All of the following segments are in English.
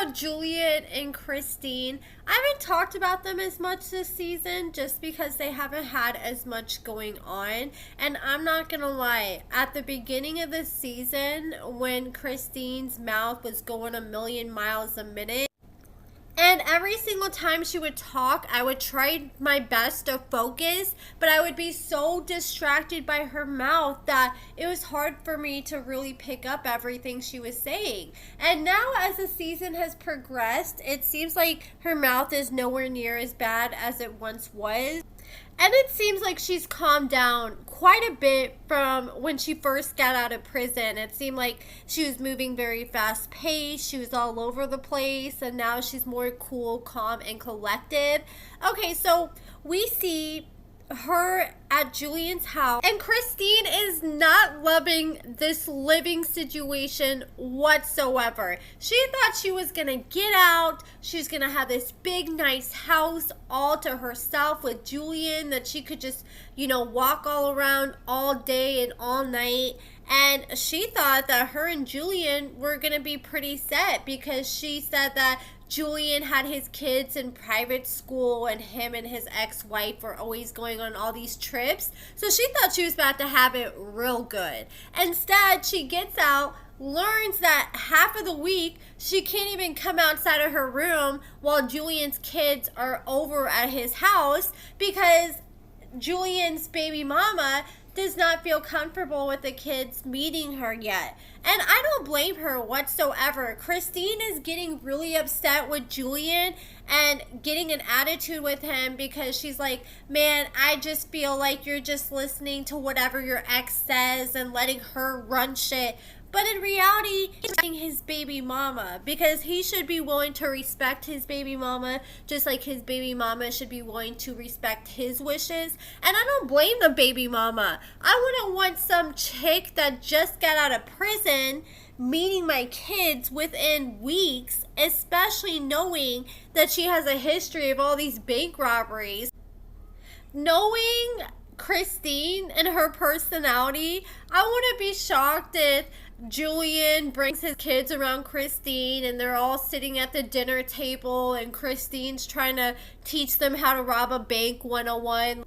about Julian and Christine. I haven't talked about them as much this season just because they haven't had as much going on. And I'm not gonna lie, at the beginning of the season, when Christine's mouth was going a million miles a minute, and every single time she would talk, I would try my best to focus, but I would be so distracted by her mouth that it was hard for me to really pick up everything she was saying. And now as the season has progressed, it seems like her mouth is nowhere near as bad as it once was. And it seems like she's calmed down quite a bit from when she first got out of prison. It seemed like she was moving very fast paced. She was all over the place. And now she's more cool, calm, and collected. Okay, so we see her at Julian's house, and Christine is not loving this living situation whatsoever. She thought she was gonna get out, she's gonna have this big nice house all to herself with Julian that she could just, walk all around all day and all night. And she thought that her and Julian were gonna be pretty set because she said that Julian had his kids in private school and him and his ex-wife were always going on all these trips. So she thought she was about to have it real good. Instead, she gets out, learns that half of the week she can't even come outside of her room while Julian's kids are over at his house because Julian's baby mama does not feel comfortable with the kids meeting her yet. And I don't blame her whatsoever. Christine is getting really upset with Julian and getting an attitude with him because she's like, man, I just feel like you're just listening to whatever your ex says and letting her run shit. But in reality, he's his baby mama because he should be willing to respect his baby mama just like his baby mama should be willing to respect his wishes. And I don't blame the baby mama. I wouldn't want some chick that just got out of prison meeting my kids within weeks, especially knowing that she has a history of all these bank robberies. Knowing Christine and her personality, I wouldn't be shocked if Julian brings his kids around Christine and they're all sitting at the dinner table and Christine's trying to teach them how to rob a bank 101.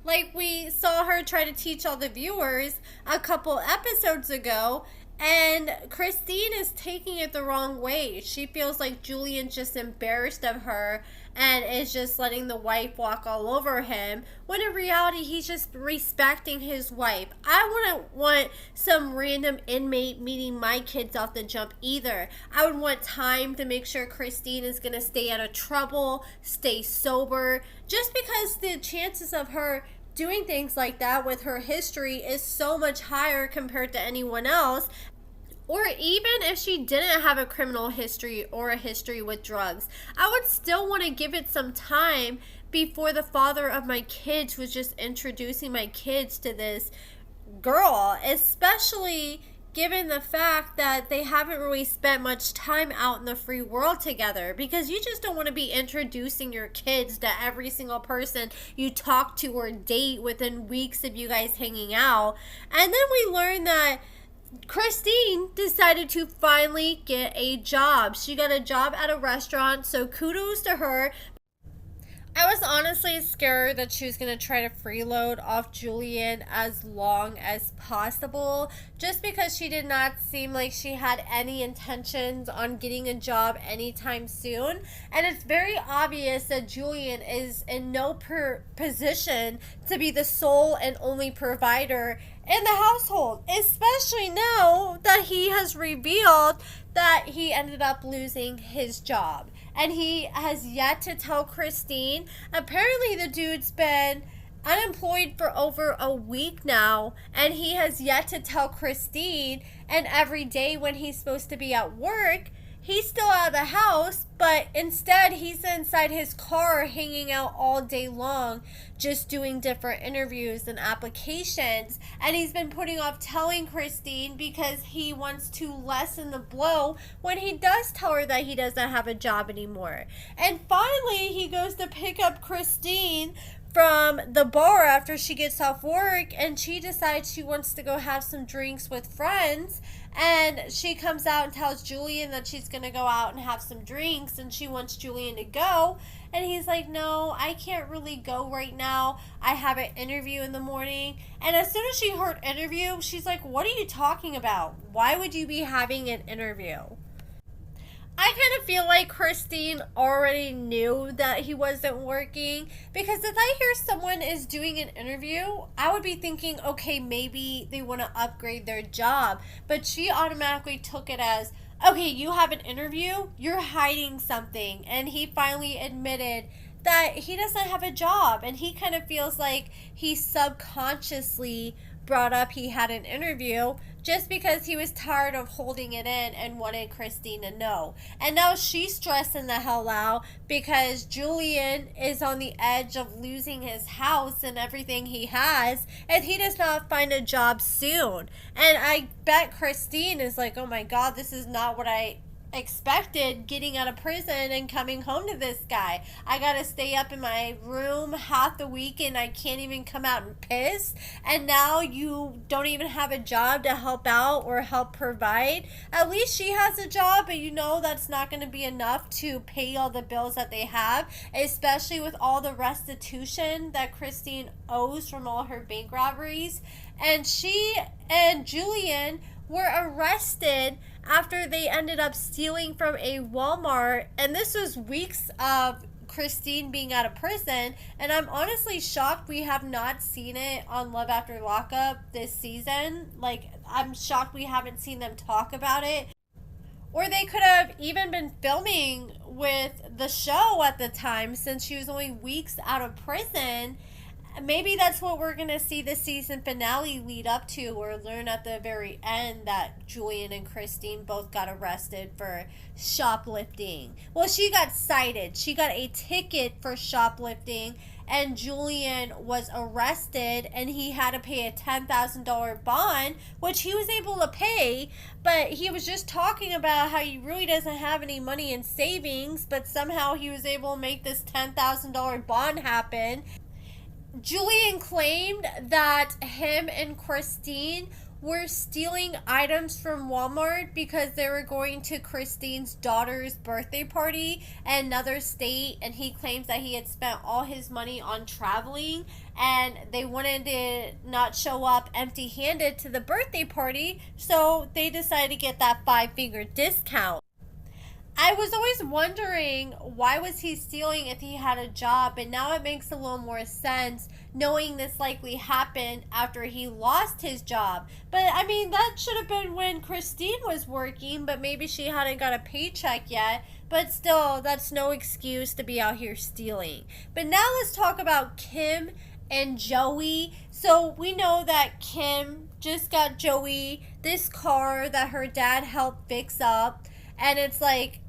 Like we saw her try to teach all the viewers a couple episodes ago. And Christine is taking it the wrong way. She feels like Julian's just embarrassed of her and is just letting the wife walk all over him, when in reality he's just respecting his wife. I wouldn't want some random inmate meeting my kids off the jump either. I would want time to make sure Christine is going to stay out of trouble, stay sober, just because the chances of her doing things like that with her history is so much higher compared to anyone else. Or even if she didn't have a criminal history or a history with drugs, I would still want to give it some time before the father of my kids was just introducing my kids to this girl, especially given the fact that they haven't really spent much time out in the free world together, because you just don't want to be introducing your kids to every single person you talk to or date within weeks of you guys hanging out. And then we learn that Christine decided to finally get a job. She got a job at a restaurant, so kudos to her. I was honestly scared that she was going to try to freeload off Julian as long as possible, just because she did not seem like she had any intentions on getting a job anytime soon. And it's very obvious that Julian is in no position to be the sole and only provider in the household, especially now that he has revealed that he ended up losing his job. And he has yet to tell Christine. Apparently the dude's been unemployed for over a week now, and he has yet to tell Christine. And every day when he's supposed to be at work, he's still out of the house, but instead he's inside his car hanging out all day long, just doing different interviews and applications. And he's been putting off telling Christine because he wants to lessen the blow when he does tell her that he doesn't have a job anymore. And finally he goes to pick up Christine from the bar after she gets off work, and she decides she wants to go have some drinks with friends. And she comes out and tells Julian that she's going to go out and have some drinks, and she wants Julian to go. And he's like, no, I can't really go right now. I have an interview in the morning. And as soon as she heard interview, she's like, what are you talking about? Why would you be having an interview? I kind of feel like Christine already knew that he wasn't working, because if I hear someone is doing an interview, I would be thinking, okay, maybe they want to upgrade their job. But she automatically took it as, okay, you have an interview, you're hiding something. And he finally admitted that he doesn't have a job, and he kind of feels like he subconsciously brought up he had an interview just because he was tired of holding it in and wanted Christine to know. And now she's stressing the hell out because Julian is on the edge of losing his house and everything he has, and he does not find a job soon. And I bet Christine is like, oh my god, this is not what I expected, getting out of prison and coming home to this guy. I gotta stay up in my room half the week and I can't even come out and piss. And now you don't even have a job to help out or help provide. At least she has a job, but you know that's not going to be enough to pay all the bills that they have, especially with all the restitution that Christine owes from all her bank robberies. And she and Julian were arrested after they ended up stealing from a Walmart. And this was weeks of Christine being out of prison. And I'm honestly shocked we have not seen it on Love After Lockup this season. Like, I'm shocked we haven't seen them talk about it. Or they could have even been filming with the show at the time, since she was only weeks out of prison. Maybe that's what we're going to see the season finale lead up to, or learn at the very end that Julian and Christine both got arrested for shoplifting. Well, she got cited. She got a ticket for shoplifting, and Julian was arrested, and he had to pay a $10,000 bond, which he was able to pay. But he was just talking about how he really doesn't have any money in savings, but somehow he was able to make this $10,000 bond happen. Julian claimed that him and Christine were stealing items from Walmart because they were going to Christine's daughter's birthday party in another state, and he claims that he had spent all his money on traveling, and they wanted to not show up empty-handed to the birthday party, so they decided to get that 5-finger discount. I was always wondering, why was he stealing if he had a job? But now it makes a little more sense, knowing this likely happened after he lost his job. But I mean, that should have been when Christine was working, but maybe she hadn't got a paycheck yet. But still, that's no excuse to be out here stealing. But now let's talk about Kim and Joey. So we know that Kim just got Joey this car that her dad helped fix up, and it's like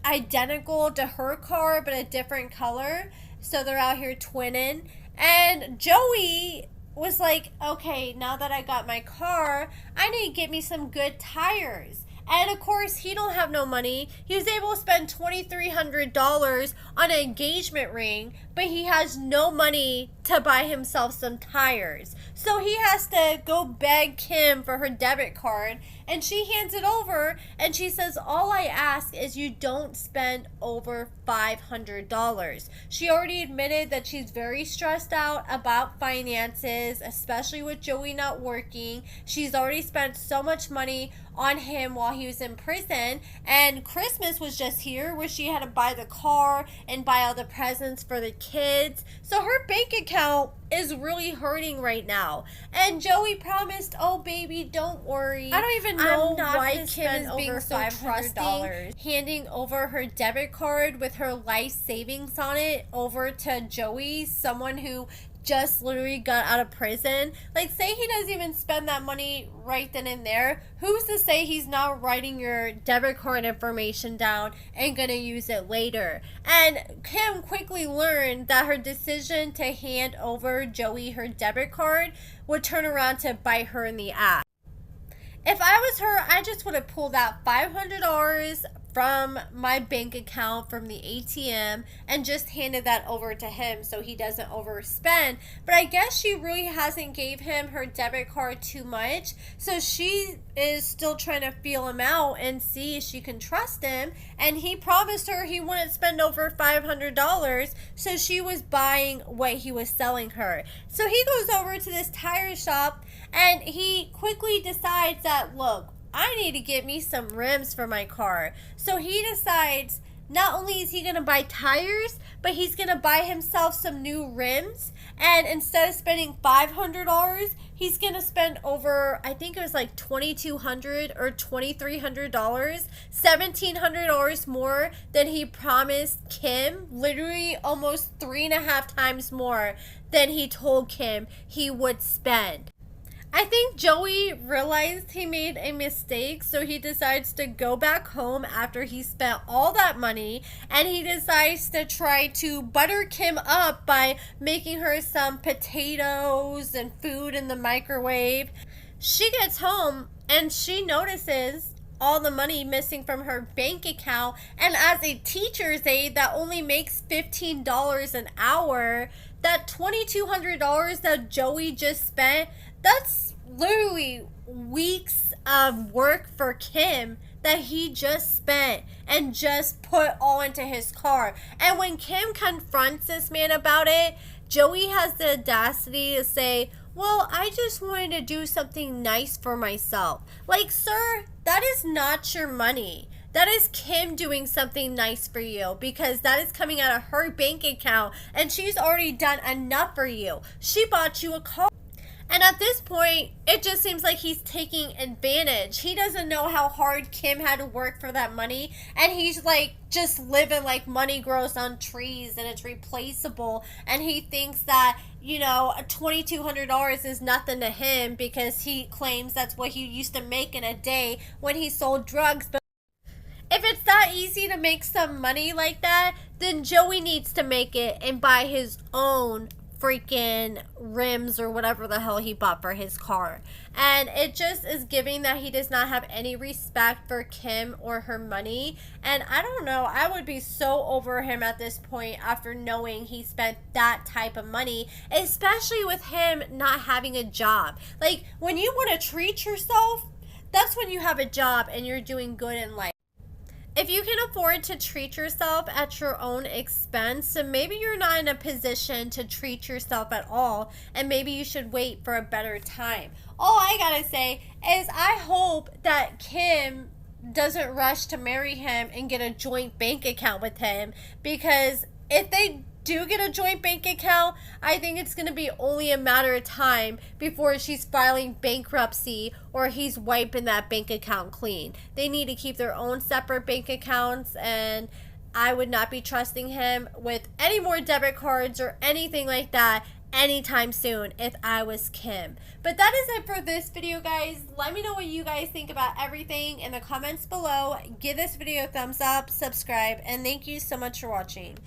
identical to her car but a different color, so they're out here twinning. And Joey was like, okay, now that I got my car, I need to get me some good tires. And of course, he don't have no money. He was able to spend $2,300 on an engagement ring, but he has no money to buy himself some tires. So he has to go beg Kim for her debit card, and she hands it over, and she says, all I ask is you don't spend over $500. She already admitted that she's very stressed out about finances, especially with Joey not working. She's already spent so much money on him while he was in prison, and Christmas was just here where she had to buy the car and buy all the presents for the kids. So her bank account is really hurting right now. And Joey promised, oh baby, don't worry. I don't even know why Kim is being so trusting, handing over her debit card with her life savings on it over to Joey, someone who just literally got out of prison. Like, say he doesn't even spend that money right then and there. Who's to say he's not writing your debit card information down and gonna use it later? And Kim quickly learned that her decision to hand over Joey her debit card would turn around to bite her in the ass. If I was her, I just would have pulled out $500 from my bank account from the ATM and just handed that over to him so he doesn't overspend. But I guess she really hasn't gave him her debit card too much, so she is still trying to feel him out and see if she can trust him. And he promised her he wouldn't spend over $500, so she was buying what he was selling her. So he goes over to this tire shop and he quickly decides that, look, I need to get me some rims for my car. So he decides not only is he going to buy tires, but he's going to buy himself some new rims. And instead of spending $500, he's going to spend over, I think it was like $2,200 or $2,300, $1,700 more than he promised Kim. Literally almost 3.5 times more than he told Kim he would spend. I think Joey realized he made a mistake, so he decides to go back home after he spent all that money, and he decides to try to butter Kim up by making her some potatoes and food in the microwave. She gets home and she notices all the money missing from her bank account, and as a teacher's aide that only makes $15 an hour, that $2,200 that Joey just spent, that's literally weeks of work for Kim that he just spent and just put all into his car. And when Kim confronts this man about it, Joey has the audacity to say, well, I just wanted to do something nice for myself. Like, sir, that is not your money. That is Kim doing something nice for you because that is coming out of her bank account and she's already done enough for you. She bought you a car. And at this point, it just seems like he's taking advantage. He doesn't know how hard Kim had to work for that money. And he's like just living like money grows on trees and it's replaceable. And he thinks that, you know, $2,200 is nothing to him because he claims that's what he used to make in a day when he sold drugs. But if it's that easy to make some money like that, then Joey needs to make it and buy his own freaking rims or whatever the hell he bought for his car. And it just is giving that he does not have any respect for Kim or her money. And I don't know, I would be so over him at this point after knowing he spent that type of money, especially with him not having a job. Like, when you want to treat yourself, that's when you have a job and you're doing good in life. If you can afford to treat yourself at your own expense, then maybe you're not in a position to treat yourself at all, and maybe you should wait for a better time. All I gotta say is I hope that Kim doesn't rush to marry him and get a joint bank account with him, because if they do get a joint bank account, I think it's going to be only a matter of time before she's filing bankruptcy or he's wiping that bank account clean. They need to keep their own separate bank accounts, and I would not be trusting him with any more debit cards or anything like that anytime soon if I was Kim. But that is it for this video, guys. Let me know what you guys think about everything in the comments below. Give this video a thumbs up, subscribe, and thank you so much for watching.